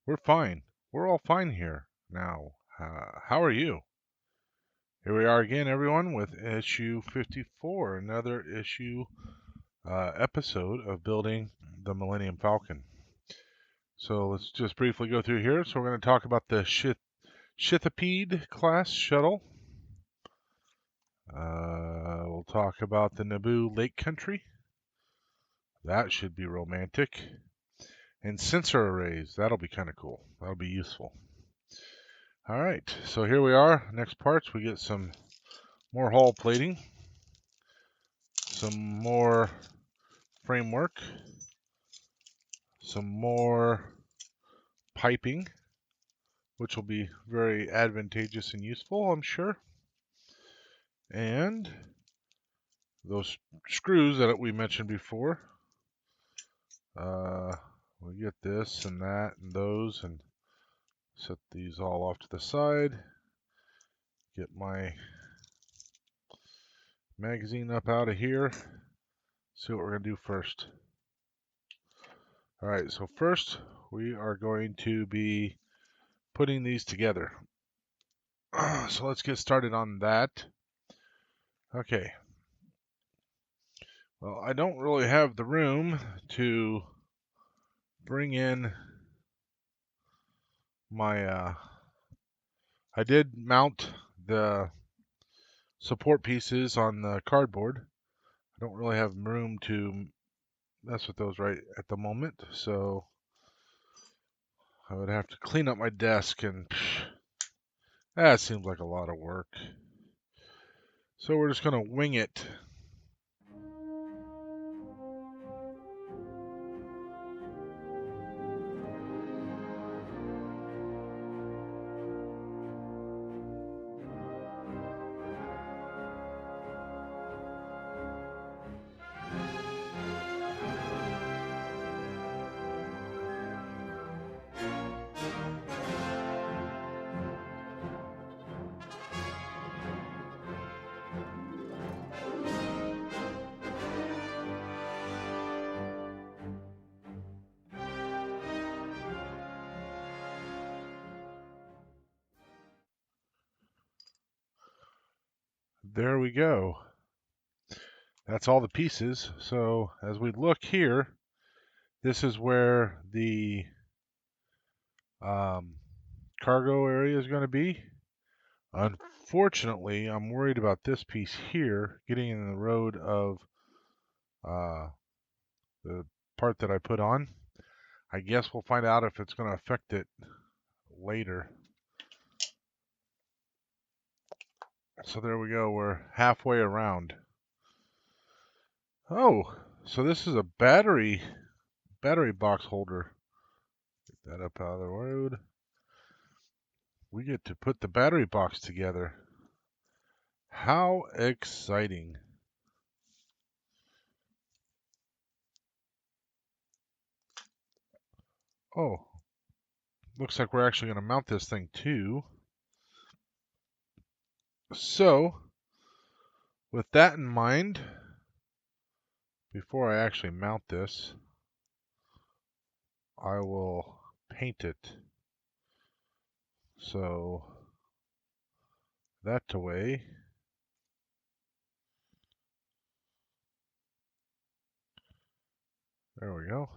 We're fine. We're all fine here now. How are you? Here we are again, everyone, with issue 54, another issue episode of building the Millennium Falcon. So let's just briefly go through here. So we're going to talk about the Shithapede class shuttle. We'll talk about the Naboo Lake Country. That should be romantic. And sensor arrays. That'll be kind of cool. That'll be useful. All right, so here we are. Next parts, we get some more hull plating, some more framework, some more piping, which will be very advantageous and useful, I'm sure. And those screws that we mentioned before. We get this and that and those, and set these all off to the side. Get my magazine up out of here. See what we're going to do first. All right, so first we are going to be putting these together. So let's get started on that. Okay. Well, I don't really have the room to bring in my, I did mount the support pieces on the cardboard. I don't really have room to mess with those right at the moment, so I would have to clean up my desk, and that seems like a lot of work. So we're just going to wing it. There we go. That's all the pieces. So as we look here, this is where the cargo area is going to be. Unfortunately, I'm worried about this piece here getting in the road of the part that I put on. I guess we'll find out if it's going to affect it later. So there we go. We're halfway around. Oh, so this is a battery box holder. Get that up out of the road. We get to put the battery box together. How exciting. Oh, looks like we're actually going to mount this thing too. So, with that in mind, before I actually mount this, I will paint it. So, that's away. There we go.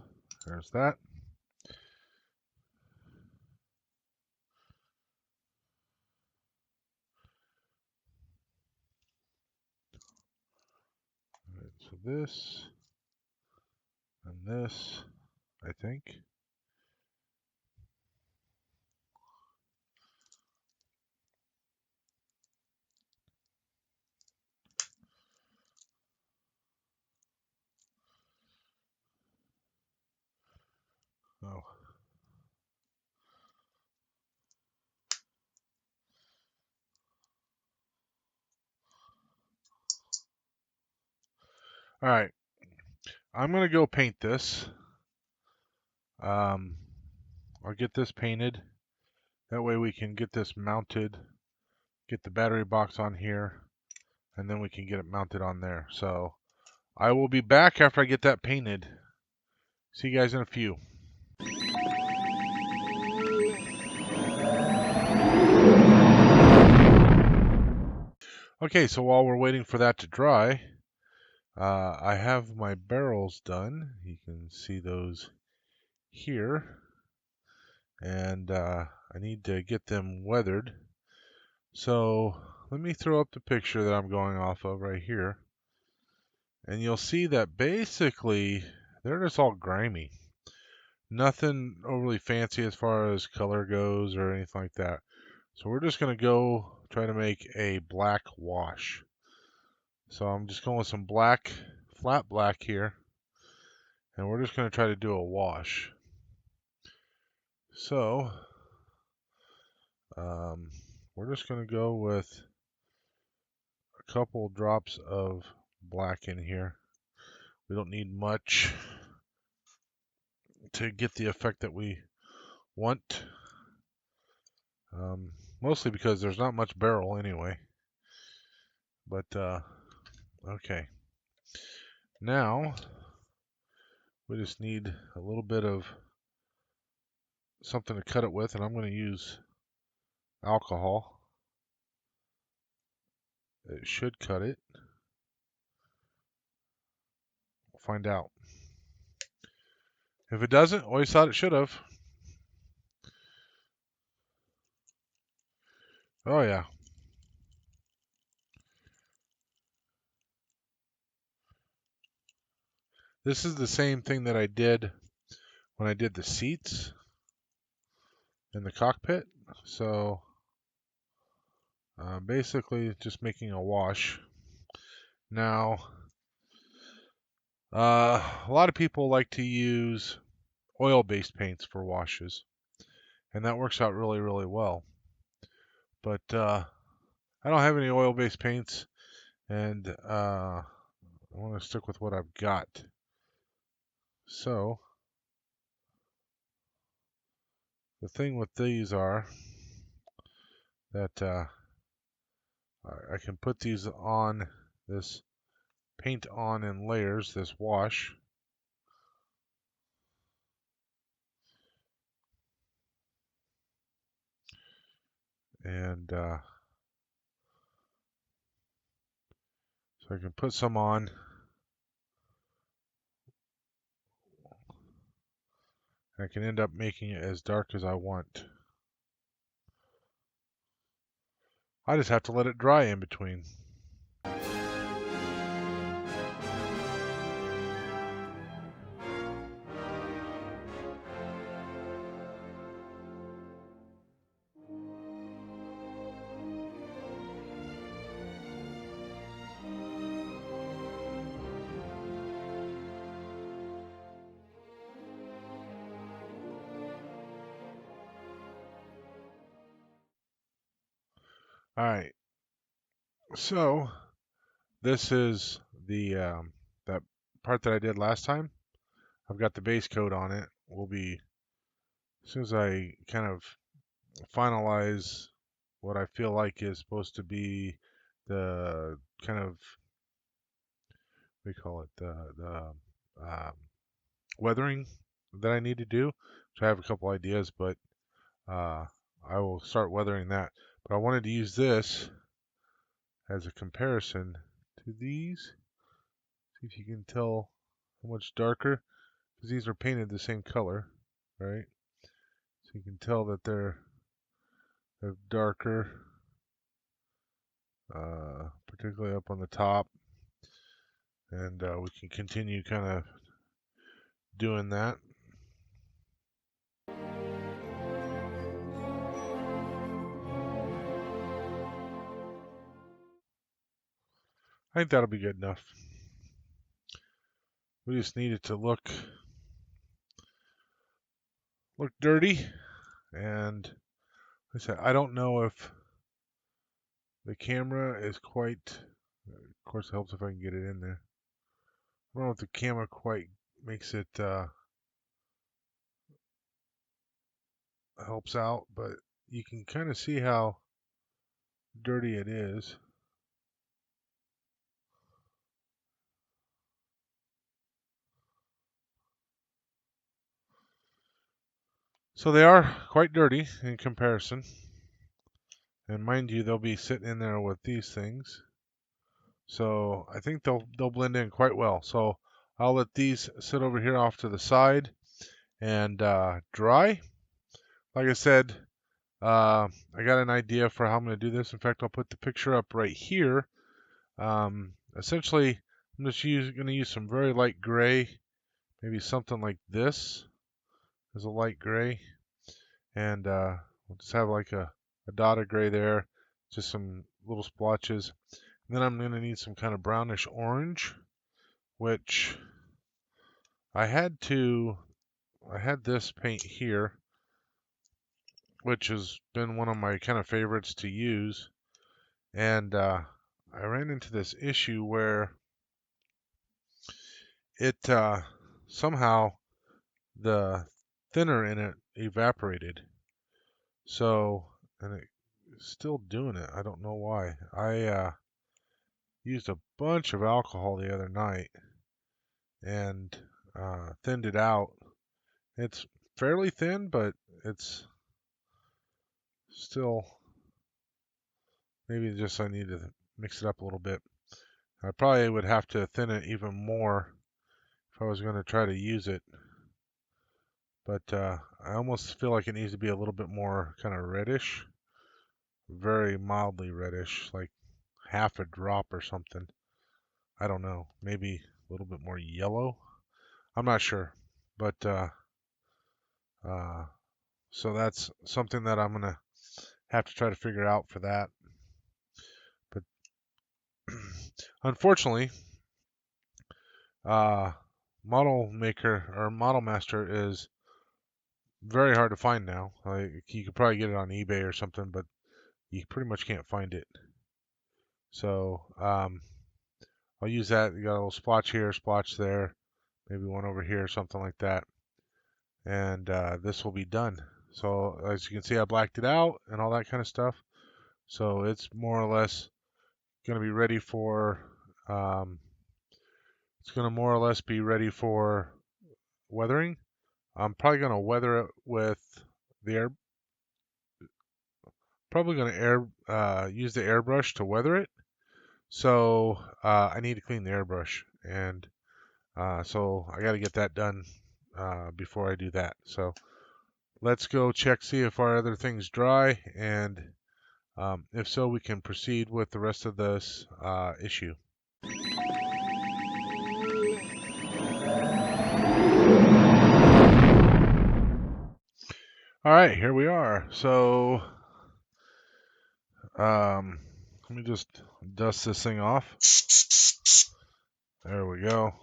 There's that. All right, so this and this, I think. Oh. All right. I'm going to go paint this. I'll get this painted. That way we can get this mounted, get the battery box on here, and then we can get it mounted on there. So I will be back after I get that painted. See you guys in a few. Okay, so while we're waiting for that to dry, I have my barrels done. You can see those here. And I need to get them weathered. So let me throw up the picture that I'm going off of right here. And you'll see that basically they're just all grimy. Nothing overly fancy as far as color goes or anything like that. So we're just going to go try to make a black wash. So I'm just going with some black, flat black here. And we're just going to try to do a wash. So we're just going to go with a couple drops of black in here. We don't need much to get the effect that we want. Mostly because there's not much barrel anyway. But, okay. Now, we just need a little bit of something to cut it with, and I'm going to use alcohol. It should cut it. We'll find out. If it doesn't, always thought it should have. Oh, yeah. This is the same thing that I did when I did the seats in the cockpit. So basically just making a wash. Now, a lot of people like to use oil-based paints for washes, and that works out really, really well. But I don't have any oil-based paints, and I want to stick with what I've got. So the thing with these are that I can put these on this paint on in layers, this wash. And so I can put some on. I can end up making it as dark as I want. I just have to let it dry in between. All right. So this is the that part that I did last time. I've got the base coat on it. Will be as soon as I kind of finalize what I feel like is supposed to be the kind of we call it the weathering that I need to do. So I have a couple ideas, but I will start weathering that. But I wanted to use this as a comparison to these. See if you can tell how much darker, because these are painted the same color, right? So you can tell that they're darker, particularly up on the top. And we can continue kind of doing that. I think that'll be good enough. We just need it to look dirty. And like I said, I don't know if the camera is quite, of course it helps if I can get it in there. I don't know if the camera quite makes it, helps out, but you can kind of see how dirty it is. So they are quite dirty in comparison. And mind you, they'll be sitting in there with these things. So I think they'll blend in quite well. So I'll let these sit over here off to the side and dry. Like I said, I got an idea for how I'm going to do this. In fact, I'll put the picture up right here. Essentially, I'm just going to use some very light gray, maybe something like this is a light gray, and we'll just have like a dot of gray there, just some little splotches. And then I'm going to need some kind of brownish orange, which I had this paint here, which has been one of my kind of favorites to use, and I ran into this issue where it somehow the thinner in it evaporated. So, and it's still doing it. I don't know why. I used a bunch of alcohol the other night and thinned it out. It's fairly thin, but it's still, maybe just I need to mix it up a little bit. I probably would have to thin it even more if I was going to try to use it. But I almost feel like it needs to be a little bit more kind of reddish, very mildly reddish, like half a drop or something. I don't know, maybe a little bit more yellow. I'm not sure, but uh, so that's something that I'm gonna have to try to figure out for that. But unfortunately, uh, model maker or model master is very hard to find now. Like you could probably get it on eBay or something, but you pretty much can't find it. So I'll use that. You got a little splotch here, splotch there, maybe one over here, something like that, and this will be done. So as you can see, I blacked it out and all that kind of stuff. So it's more or less going to be ready for. Um, it's going to more or less be ready for weathering. I'm probably going to weather it with the air. Probably going to use the airbrush to weather it. So I need to clean the airbrush, and so I got to get that done before I do that. So let's go check, see if our other things dry, and if so, we can proceed with the rest of this issue. All right, here we are. So let me just dust this thing off. There we go.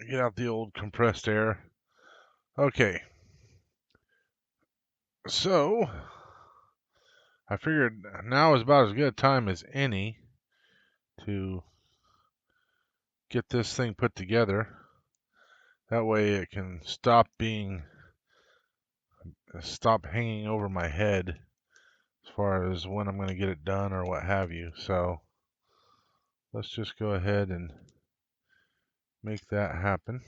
Get out the old compressed air. Okay. So I figured now is about as good a time as any to get this thing put together. That way it can stop hanging over my head as far as when I'm going to get it done or what have you. So let's just go ahead and make that happen.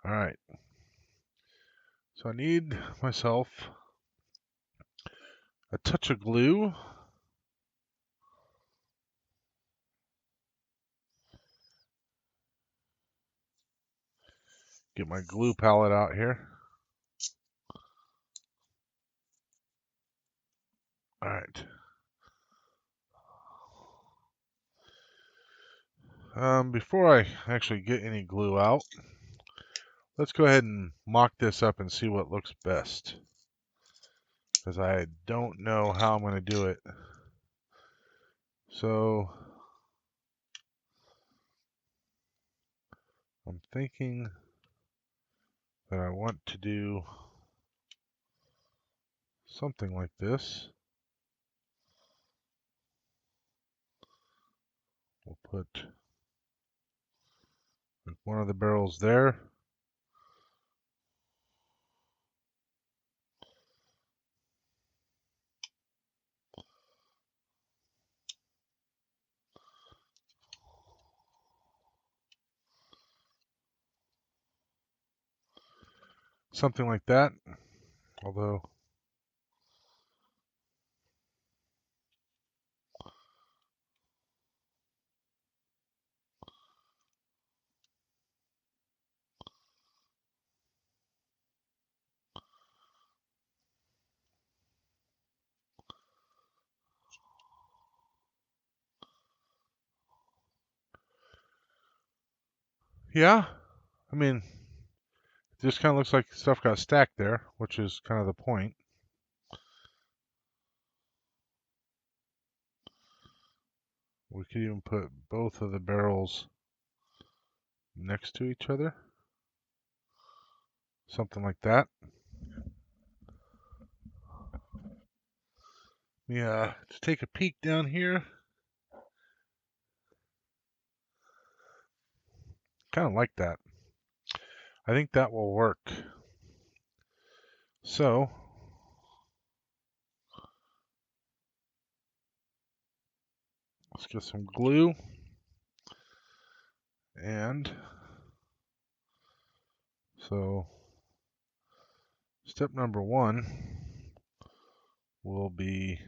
All right. So I need myself a touch of glue. Get my glue palette out here. All right. Before I actually get any glue out, let's go ahead and mock this up and see what looks best, because I don't know how I'm going to do it. So I'm thinking that I want to do something like this. We'll put one of the barrels there. Something like that. Although Yeah, I mean, it just kind of looks like stuff got stacked there, which is kind of the point. We could even put both of the barrels next to each other. Something like that. Yeah, to take a peek down here. Kind of like that. I think that will work. So, let's get some glue. And so, step number 1 will be,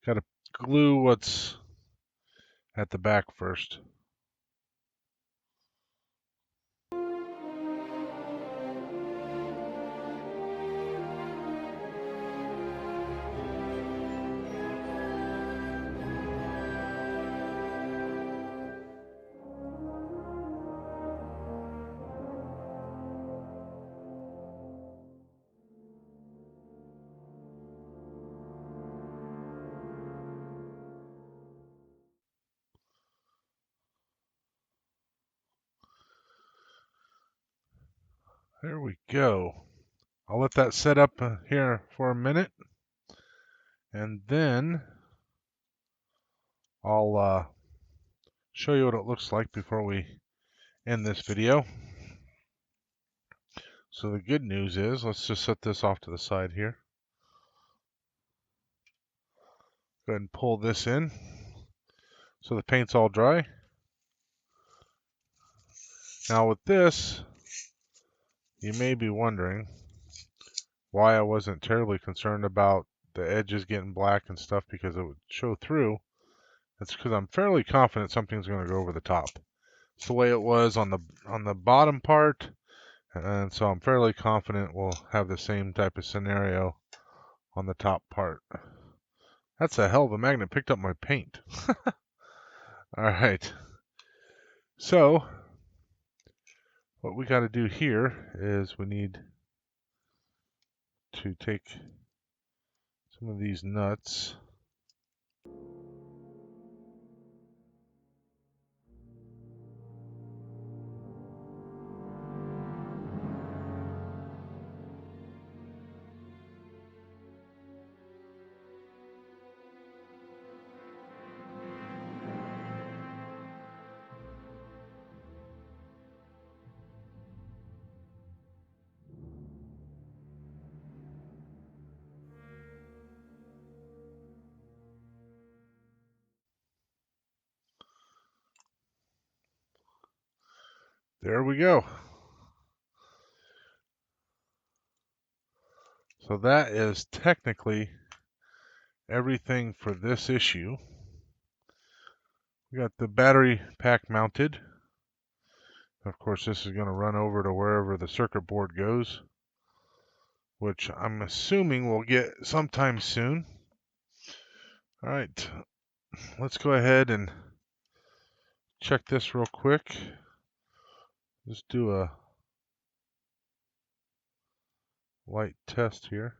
got to glue what's at the back first. There we go. I'll let that set up here for a minute, and then I'll show you what it looks like before we end this video. So the good news is, let's just set this off to the side here. Go ahead and pull this in. So the paint's all dry. Now with this, you may be wondering why I wasn't terribly concerned about the edges getting black and stuff because it would show through. That's because I'm fairly confident something's going to go over the top. It's the way it was on the bottom part, and so I'm fairly confident we'll have the same type of scenario on the top part. That's a hell of a magnet, picked up my paint. Alright, so what we got to do here is we need to take some of these nuts. There we go. So that is technically everything for this issue. We got the battery pack mounted. Of course, this is going to run over to wherever the circuit board goes, which I'm assuming we'll get sometime soon. All right, let's go ahead and check this real quick. Just do a light test here.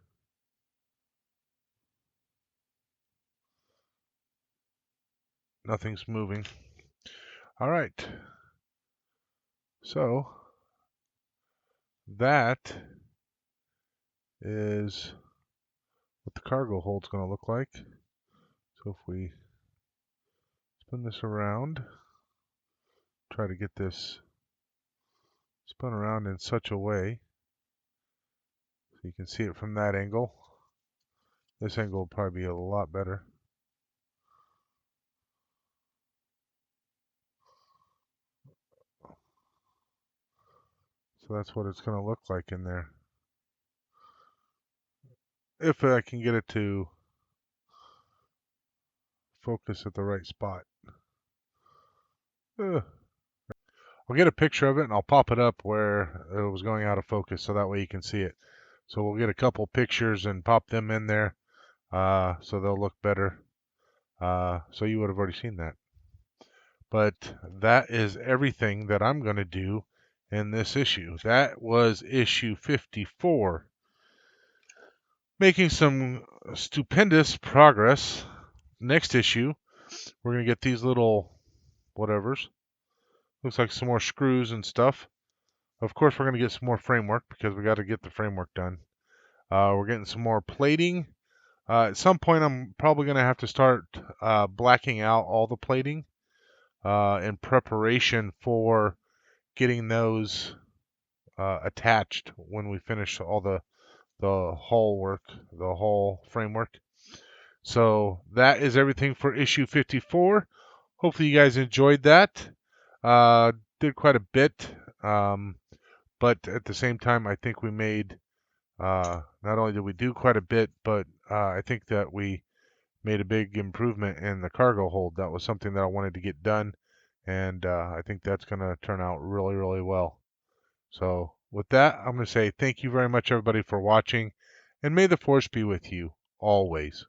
Nothing's moving. All right. So that is what the cargo hold's going to look like. So if we spin this around, try to get this spun around in such a way so you can see it from that angle. This angle will probably be a lot better. So that's what it's going to look like in there. If I can get it to focus at the right spot. I'll get a picture of it and I'll pop it up where it was going out of focus so that way you can see it. So we'll get a couple pictures and pop them in there so they'll look better. So you would have already seen that. But that is everything that I'm going to do in this issue. That was issue 54. Making some stupendous progress. Next issue, we're going to get these little whatevers. Looks like some more screws and stuff. Of course, we're going to get some more framework because we got to get the framework done. We're getting some more plating. At some point, I'm probably going to have to start blacking out all the plating in preparation for getting those attached when we finish all the hull work, the hull framework. So that is everything for issue 54. Hopefully you guys enjoyed that. Did quite a bit, but at the same time, I think we made, not only did we do quite a bit, but I think that we made a big improvement in the cargo hold. That was something that I wanted to get done, and I think that's going to turn out really, really well. So with that, I'm going to say thank you very much, everybody, for watching, and may the force be with you always.